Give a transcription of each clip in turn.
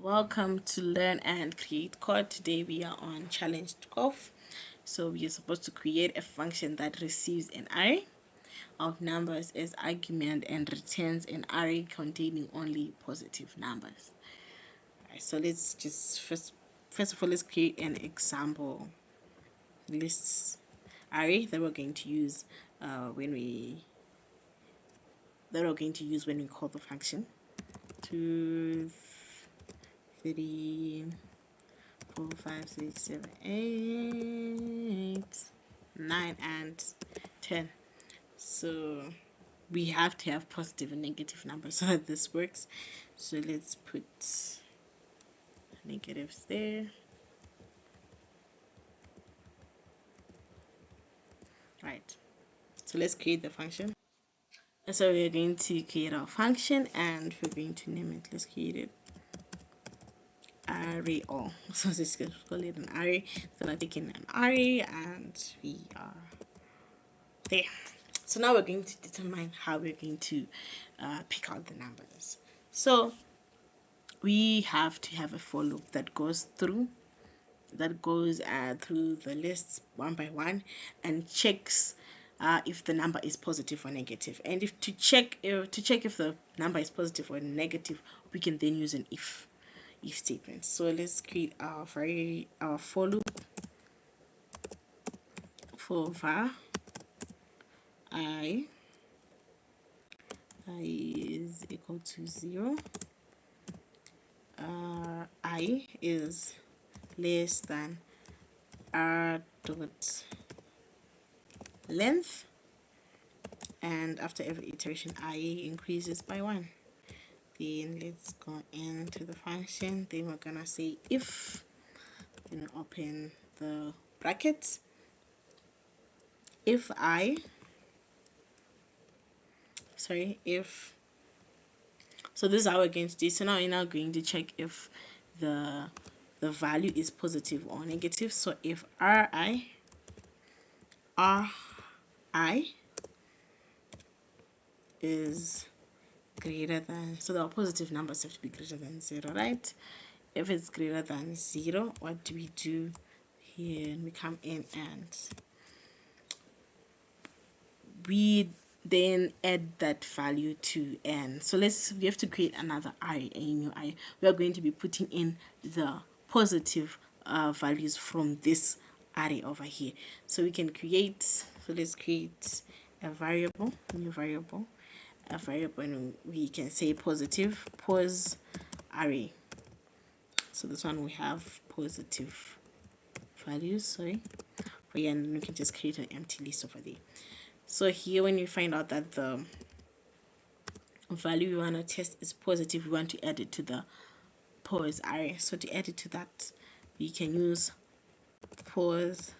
Welcome to Learn and Create Code. Today we are on challenge 12. So we are supposed to create a function that receives an array of numbers as argument and returns an array containing only positive numbers. Alright, so let's just first of all let's create an example lists array that we're going to use when we call the function. 2, 3, 4, 5, 6, 7, 8, 9, and 10. So we have to have positive and negative numbers so that this works. So let's put negatives there. Right. So let's create the function. So we're going to create our function and we're going to name it. Let's create it array all. So let's call it an array. So I'm taking an array and we are there. So now we're going to determine how we're going to pick out the numbers. So we have to have a for loop that goes through the lists one by one and checks if the number is positive or negative. And if to check if the number is positive or negative, we can then use an if statement. So let's create our for loop for var I is equal to 0. I is less than r dot length, and after every iteration I increases by 1. Then let's go into the function. Then we're gonna say if, then open the brackets, if so this is how we're going to do. So now you're now going to check if the value is positive or negative. So if ri is greater than, so the positive numbers have to be greater than 0, right? If it's greater than 0, what do we do here? And we come in and we then add that value to n. So we have to create another array, a new array. We are going to be putting in the positive values from this array over here. So we can create, so let's create a new variable, and we can say positive pos array. So this one we have positive values, sorry. But yeah, and then we can just create an empty list over there. So here, when you find out that the value we want to test is positive, we want to add it to the pos array. So to add it to that, we can use pos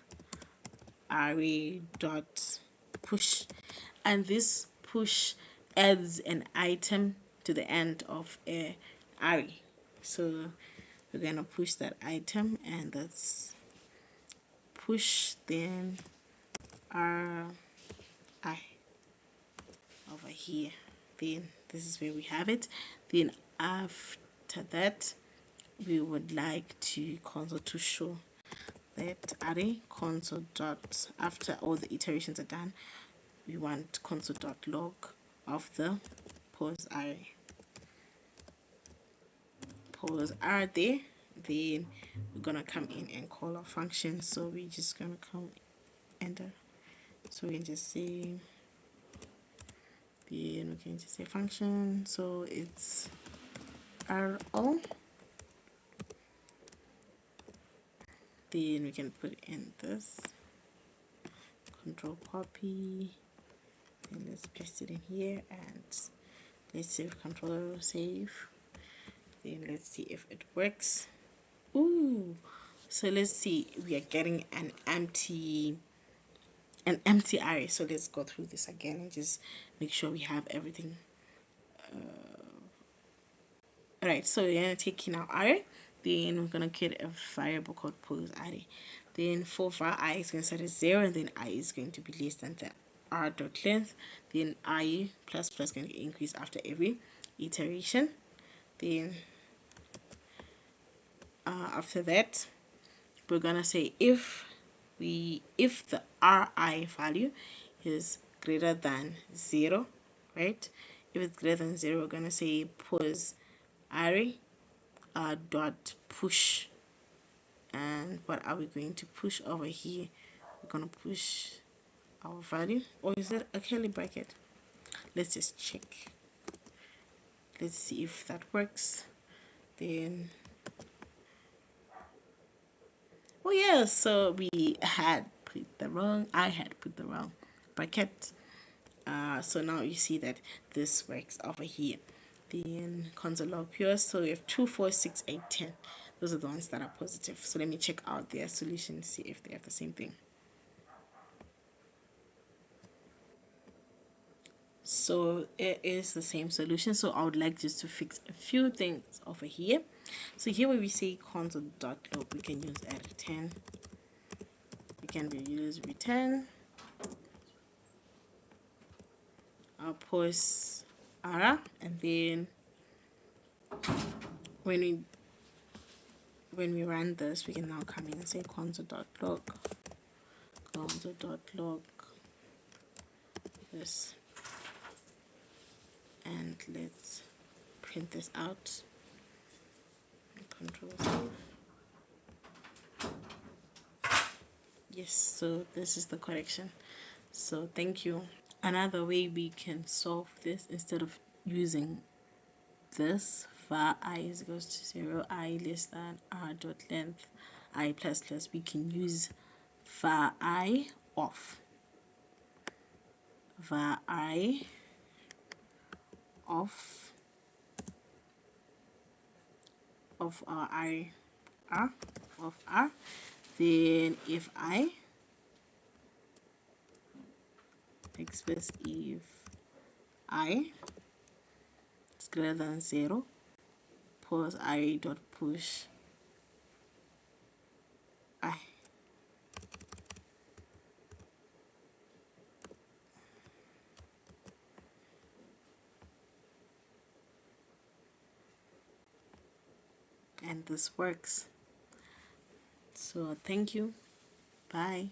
array dot push, and this push adds an item to the end of a array. So we're gonna push that item, and that's push then I over here. Then this is where we have it. Then after that, we would like to console to show that array console dot, after all the iterations are done, we want console dot log of the pos array. Pos are there. Then we're gonna come in and call our function. So we're just gonna come enter. So we can just say, then we can just say function. So it's RO. Then we can put in this, control copy, and let's paste it in here, and let's save, control save. Then let's see if it works. Ooh, so let's see, we are getting an empty array. So let's go through this again and just make sure we have everything. Alright, so we're gonna take in our array, then we're gonna create a variable called pos array. Then for var I is going to set as 0, and then I is going to be less than the r dot length. Then I plus plus going to increase after every iteration. Then After that, we're gonna say if the ri value is greater than 0, right? If it's greater than 0, we're gonna say pose array dot push. And what are we going to push over here? We're gonna push our value, or is it a curly bracket? Let's just check. Let's see if that works. Then, oh yeah, so I had put the wrong bracket. So now you see that this works over here. Then console log pure, so we have 2, 4, 6, 8, 10. Those are the ones that are positive. So let me check out their solutions, see if they have the same thing. So it is the same solution. So I would like just to fix a few things over here. So here where we say console.log, we can use array 10. We can use return post ara, and then when we run this, we can now come in and say console.log this, and let's print this out. Control save. Yes, so this is the correction. So thank you. Another way we can solve this, instead of using this var I is equals to 0, I less than r dot length I plus plus, we can use var I of our I r of r. Then if I express if I is greater than 0, pause I dot push I. And this works. So thank you. Bye.